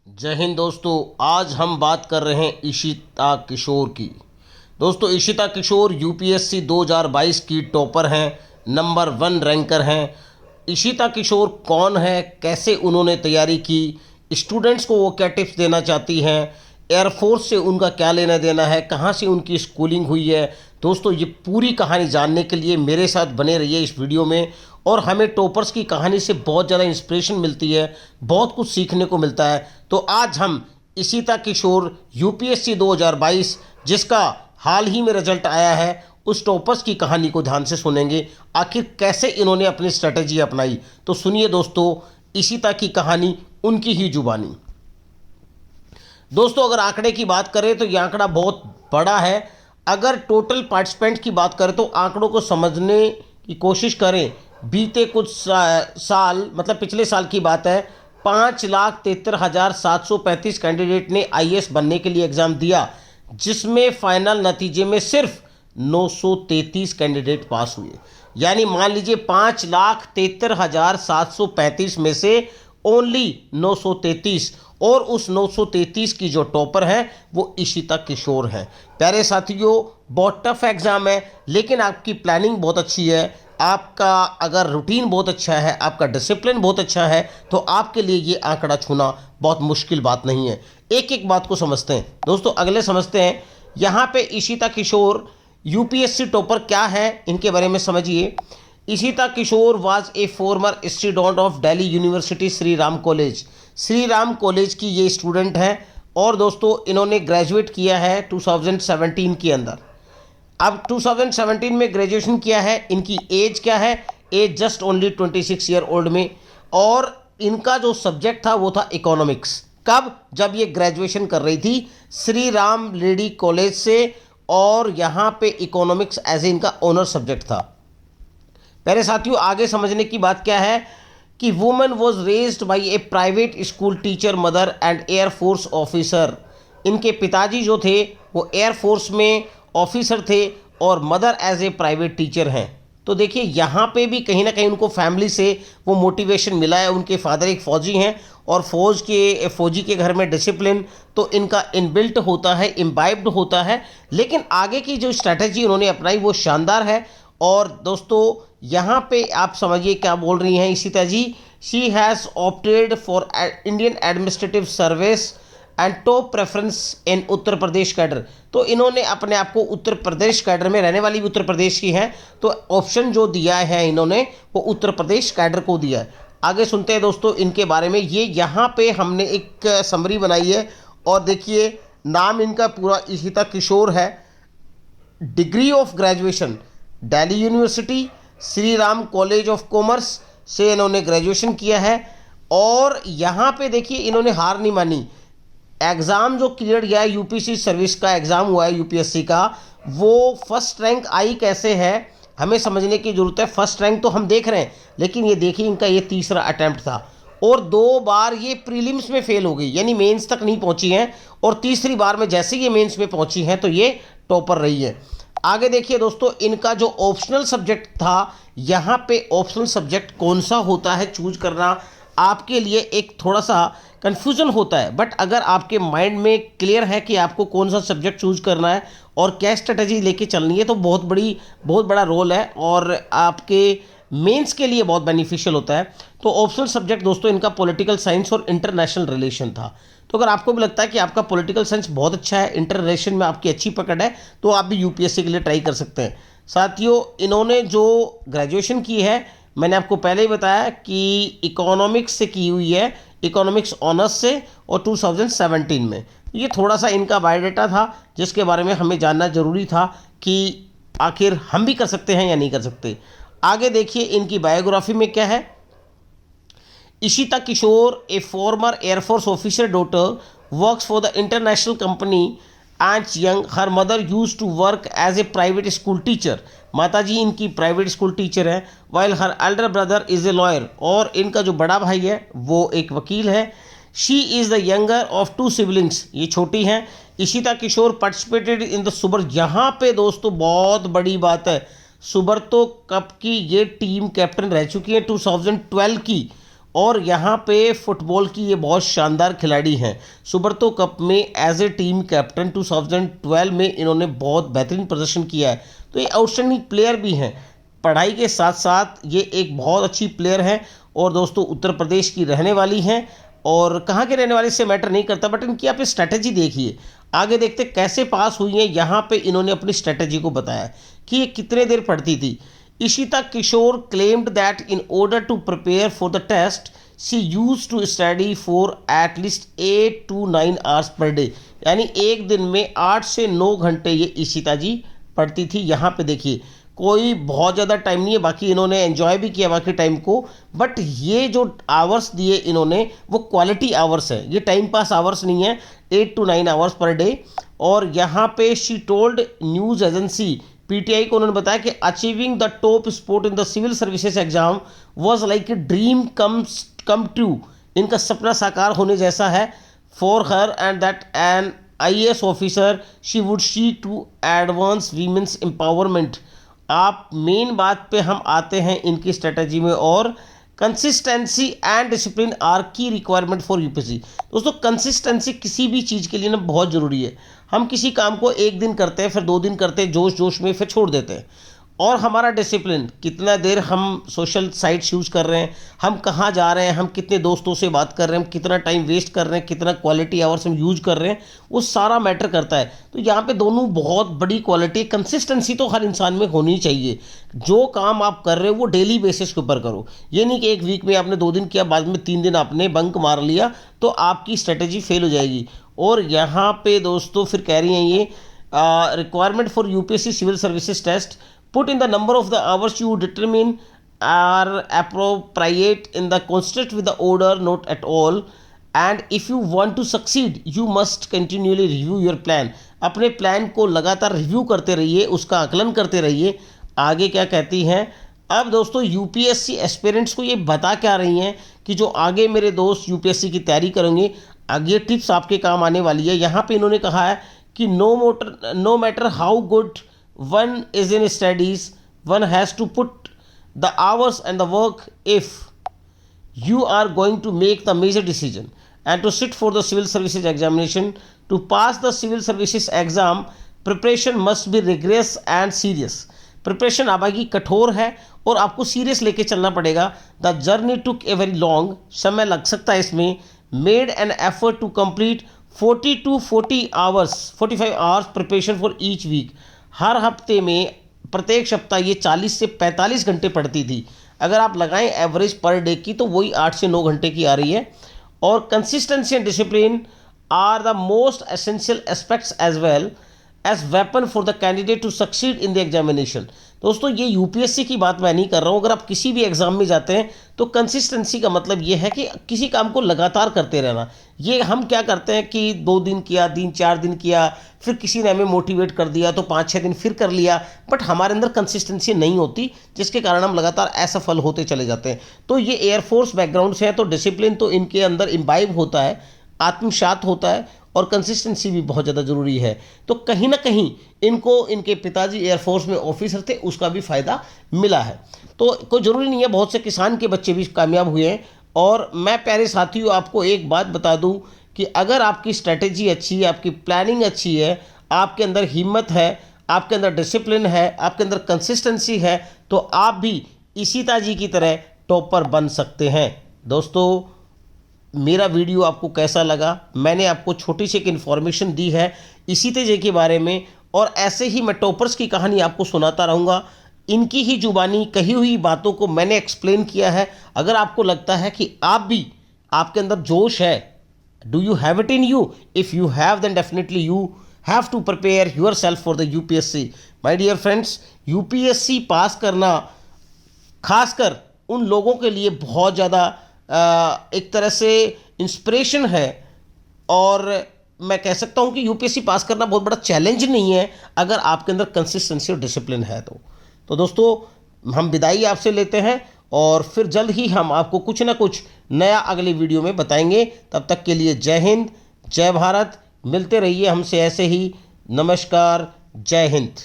जय हिंद दोस्तों। आज हम बात कर रहे हैं इशिता किशोर की। दोस्तों, इशिता किशोर यूपीएससी 2022 की टॉपर हैं, नंबर 1 रैंकर हैं। इशिता किशोर कौन है, कैसे उन्होंने तैयारी की, स्टूडेंट्स को वो क्या टिप्स देना चाहती हैं, एयरफोर्स से उनका क्या लेना देना है, कहाँ से उनकी स्कूलिंग हुई है। दोस्तों, ये पूरी कहानी जानने के लिए मेरे साथ बने रहिए इस वीडियो में। और हमें टॉपर्स की कहानी से बहुत ज़्यादा इंस्पिरेशन मिलती है, बहुत कुछ सीखने को मिलता है। तो आज हम इशिता किशोर यूपीएससी 2022 जिसका हाल ही में रिजल्ट आया है, उस टॉपर्स की कहानी को ध्यान से सुनेंगे। आखिर कैसे इन्होंने अपनी स्ट्रेटेजी अपनाई, तो सुनिए दोस्तों इशिता की कहानी उनकी ही जुबानी। दोस्तों, अगर आंकड़े की बात करें तो ये आंकड़ा बहुत बड़ा है। अगर टोटल पार्टिसिपेंट की बात करें तो आंकड़ों को समझने की कोशिश करें। बीते कुछ साल मतलब पिछले साल की बात है, 5,73,735 कैंडिडेट ने आईएएस बनने के लिए एग्ज़ाम दिया, जिसमें फाइनल नतीजे में सिर्फ 933 कैंडिडेट पास हुए। यानी मान लीजिए 5,73,735 में से ओनली 933, और उस 933 की जो टॉपर है वो इशिता किशोर है। प्यारे साथियों, बहुत टफ एग्जाम है, लेकिन आपकी प्लानिंग बहुत अच्छी है, आपका अगर रूटीन बहुत अच्छा है, आपका डिसिप्लिन बहुत अच्छा है, तो आपके लिए ये आंकड़ा छूना बहुत मुश्किल बात नहीं है। एक एक बात को समझते हैं दोस्तों। अगले समझते हैं यहाँ पे इशिता किशोर यूपीएससी टॉपर क्या है, इनके बारे में समझिए। Ishita Kishore was a former student of Delhi University Shri Ram College. Shri Ram College की ये स्टूडेंट हैं, और दोस्तों इन्होंने ग्रेजुएट किया है 2017 के अंदर। अब 2017 में ग्रेजुएशन किया है। इनकी एज क्या है? Age just only 26 year old में। और इनका जो सब्जेक्ट था वो था इकोनॉमिक्स। कब? जब ये ग्रेजुएशन कर रही थी श्री राम लेडी कॉलेज से, और यहाँ पे इकोनॉमिक्स एज ए इनका ऑनर सब्जेक्ट था। प्यारे साथियों, आगे समझने की बात क्या है कि women was raised by A private school teacher mother and air force officer. इनके पिताजी जो थे वो एयरफोर्स में ऑफिसर थे और mother as a private teacher हैं। तो देखिए यहाँ पे भी कहीं ना कहीं उनको फैमिली से वो मोटिवेशन मिला है। उनके फादर एक फ़ौजी हैं, और फ़ौजी के घर में डिसिप्लिन तो इनका इनबिल्ट होता है, इम्बाइब्ड होता है। लेकिन आगे की जो स्ट्रैटेजी उन्होंने अपनाई वो शानदार है। और दोस्तों यहाँ पे आप समझिए क्या बोल रही हैं Ishita ji. She has opted for Indian Administrative Service and top preference in Uttar Pradesh cadre. तो इन्होंने अपने आप को उत्तर प्रदेश कैडर में, रहने वाली भी उत्तर प्रदेश की हैं, तो ऑप्शन जो दिया है इन्होंने वो उत्तर प्रदेश कैडर को दिया है। आगे सुनते हैं दोस्तों इनके बारे में। ये यहाँ पे हमने एक समरी बनाई है, और देखिए नाम इनका पूरा इशिता किशोर है। Degree of graduation Delhi University Shri Ram college of commerce से इन्होंने ग्रेजुएशन किया है। और यहाँ पे देखिए इन्होंने हार नहीं मानी। एग्ज़ाम जो क्लियर किया है, यूपीसी सर्विस का एग्ज़ाम हुआ है यूपीएससी का, वो फर्स्ट रैंक आई कैसे है हमें समझने की ज़रूरत है। फर्स्ट रैंक तो हम देख रहे हैं, लेकिन ये देखिए इनका ये तीसरा अटैम्प्ट था, और 2 बार ये प्रीलिम्स में फेल हो गई, यानी मेंस तक नहीं पहुंची हैं। और तीसरी बार में जैसे ये मेंस में पहुंची हैं तो ये टॉपर रही है। आगे देखिए दोस्तों, इनका जो ऑप्शनल सब्जेक्ट था, यहाँ पे ऑप्शनल सब्जेक्ट कौन सा होता है चूज करना आपके लिए एक थोड़ा सा कन्फ्यूज़न होता है। बट अगर आपके माइंड में क्लियर है कि आपको कौन सा सब्जेक्ट चूज करना है और क्या स्ट्रेटजी लेके चलनी है, तो बहुत बड़ा रोल है, और आपके मेंस के लिए बहुत बेनिफिशियल होता है। तो ऑप्शनल सब्जेक्ट दोस्तों इनका पॉलिटिकल साइंस और इंटरनेशनल रिलेशन था। तो अगर आपको भी लगता है कि आपका पॉलिटिकल साइंस बहुत अच्छा है, इंटर रिलेशन में आपकी अच्छी पकड़ है, तो आप भी यूपीएससी के लिए ट्राई कर सकते हैं। साथियों, इन्होंने जो ग्रेजुएशन की है, मैंने आपको पहले ही बताया कि इकोनॉमिक्स से की हुई है, इकोनॉमिक्स ऑनर्स से, और 2017 में। ये थोड़ा सा इनका बायोडाटा था जिसके बारे में हमें जानना जरूरी था कि आखिर हम भी कर सकते हैं या नहीं कर सकते। आगे देखिए इनकी बायोग्राफी में क्या है। Ishita Kishore, a former air force officer daughter, works for the international company as young. Her mother use to work as a private school teacher. माताजी इनकी प्राइवेट स्कूल टीचर है। While her elder brother is a lawyer, और इनका जो बड़ा भाई है वो एक वकील है। She is the younger of 2 siblings, ये छोटी हैं। इशिता किशोर पार्टिसिपेटेड इन द सुब्रतो। यहाँ पे दोस्तों बहुत बड़ी बात है, सुब्रतो कप की ये टीम कैप्टन रह चुकी है 2012 की, और यहाँ पे फुटबॉल की ये बहुत शानदार खिलाड़ी हैं। सुब्रतो कप में एज ए टीम कैप्टन 2012 में इन्होंने बहुत बेहतरीन प्रदर्शन किया है। तो ये आउटस्टैंडिंग प्लेयर भी हैं। पढ़ाई के साथ साथ ये एक बहुत अच्छी प्लेयर है और दोस्तों उत्तर प्रदेश की रहने वाली हैं। और कहाँ के रहने वाले से मैटर नहीं करता, बट इनकी आप स्ट्रैटेजी देखिए। आगे देखते कैसे पास हुई हैं। यहाँ पे इन्होंने अपनी स्ट्रैटेजी को बताया कि ये कितने देर पढ़ती थी। इशिता किशोर claimed that in order to prepare for the test, she used to study for at least 8 to 9 hours per day। यानी एक दिन में 8 से 9 घंटे ये इशिता जी पढ़ती थी। यहाँ पे देखिए कोई बहुत ज़्यादा टाइम नहीं है, बाकी इन्होंने एंजॉय भी किया बाकी टाइम को, बट ये जो आवर्स दिए इन्होंने वो क्वालिटी आवर्स है, ये टाइम पास आवर्स नहीं है। 8 to 9 आवर्स पर डे। और यहाँ पे she told news agency PTI को, उन्होंने बताया कि achieving the top sport in the civil services exam was like a dream come true. इनका सपना साकार होने जैसा है for her and that an IAS officer she would see to advance women's empowerment. आप मेन बात पे हम आते हैं इनकी स्ट्रेटजी में। और consistency and discipline are key requirement for UPSC. दोस्तों कंसिस्टेंसी किसी भी चीज़ के लिए ना बहुत ज़रूरी है। हम किसी काम को एक दिन करते हैं, फिर 2 दिन करते हैं जोश जोश में, फिर छोड़ देते हैं। और हमारा डिसिप्लिन, कितना देर हम सोशल साइट्स यूज़ कर रहे हैं, हम कहाँ जा रहे हैं, हम कितने दोस्तों से बात कर रहे हैं, हम कितना टाइम वेस्ट कर रहे हैं, कितना क्वालिटी आवर्स हम यूज कर रहे हैं, वो सारा मैटर करता है। तो यहाँ पे दोनों बहुत बड़ी क्वालिटी, कंसिस्टेंसी तो हर इंसान में होनी चाहिए। जो काम आप कर रहे हो वो डेली बेसिस के ऊपर करो। ये नहीं कि एक वीक में आपने 2 दिन किया, बाद में 3 दिन आपने बंक मार लिया, तो आपकी स्ट्रेटेजी फेल हो जाएगी। और यहाँ पे दोस्तों फिर कह रही हैं ये requirement for UPSC civil services test, put in the number of the hours you determine are appropriate in the constant with the order not at all, and if you want to succeed you must continually review your plan। अपने plan को लगातार review करते रहिए, उसका आकलन करते रहिए। आगे क्या कहती हैं अब दोस्तों, यूपीएससी एस्पिरेंट्स को ये बता क्या रही हैं कि जो आगे मेरे दोस्त यूपीएससी की तैयारी करेंगे, आगे टिप्स आपके काम आने वाली है। यहाँ पे इन्होंने कहा है कि no matter how good one is in studies, one has to put the hours and the work if you are going to make the major decision and to sit for the civil services examination। To pass the civil services exam preparation must be rigorous and serious। Preparation आपकी कठोर है और आपको serious लेके चलना पड़ेगा। The journey took a very long, समय लग सकता है इसमें। Made an effort to complete 40 to 45 hours preparation for each week. हर हफ्ते में प्रत्येक सप्ताह ये 40 से 45 घंटे पढ़ती थी। अगर आप लगाएं एवरेज पर डे की तो वही 8 से 9 घंटे की आ रही है। और consistency and discipline are the most essential aspects as well as weapon for the candidate to succeed in the examination. दोस्तों ये यूपीएससी की बात मैं नहीं कर रहा हूँ। अगर आप किसी भी एग्जाम में जाते हैं तो कंसिस्टेंसी का मतलब ये है कि किसी काम को लगातार करते रहना। ये हम क्या करते हैं कि 2 दिन किया, 3-4 दिन किया, फिर किसी ने हमें मोटिवेट कर दिया तो 5-6 दिन फिर कर लिया, बट हमारे अंदर कंसिस्टेंसी नहीं होती, जिसके कारण हम लगातार असफल होते चले जाते हैं। तो ये एयरफोर्स बैकग्राउंड से है तो डिसिप्लिन तो इनके अंदर इम्बाइब होता है, आत्मसात होता है, और कंसिस्टेंसी भी बहुत ज़्यादा ज़रूरी है। तो कहीं ना कहीं इनको इनके पिताजी एयरफोर्स में ऑफिसर थे, उसका भी फ़ायदा मिला है। तो कोई ज़रूरी नहीं है, बहुत से किसान के बच्चे भी कामयाब हुए हैं। और मैं प्यारे साथियों आपको एक बात बता दूं कि अगर आपकी स्ट्रैटेजी अच्छी है, आपकी प्लानिंग अच्छी है, आपके अंदर हिम्मत है, आपके अंदर डिसिप्लिन है, आपके अंदर कंसिस्टेंसी है, तो आप भी इशिता जी की तरह टॉपर बन सकते हैं। दोस्तों मेरा वीडियो आपको कैसा लगा? मैंने आपको छोटी सी एक इन्फॉर्मेशन दी है इशिता जी के बारे में, और ऐसे ही मैं टॉपर्स की कहानी आपको सुनाता रहूँगा। इनकी ही जुबानी कही हुई बातों को मैंने एक्सप्लेन किया है। अगर आपको लगता है कि आप भी, आपके अंदर जोश है, do you have it in you? If you have then definitely you have to prepare yourself for the UPSC. My dear friends, UPSC pass करना खासकर उन लोगों के लिए बहुत ज़्यादा एक तरह से इंस्पिरेशन है, और मैं कह सकता हूं कि यूपीएससी पास करना बहुत बड़ा चैलेंज नहीं है अगर आपके अंदर कंसिस्टेंसी और डिसिप्लिन है तो दोस्तों हम विदाई आपसे लेते हैं, और फिर जल्द ही हम आपको कुछ ना कुछ नया अगले वीडियो में बताएंगे। तब तक के लिए जय हिंद, जय भारत। मिलते रहिए हमसे ऐसे ही। नमस्कार, जय हिंद।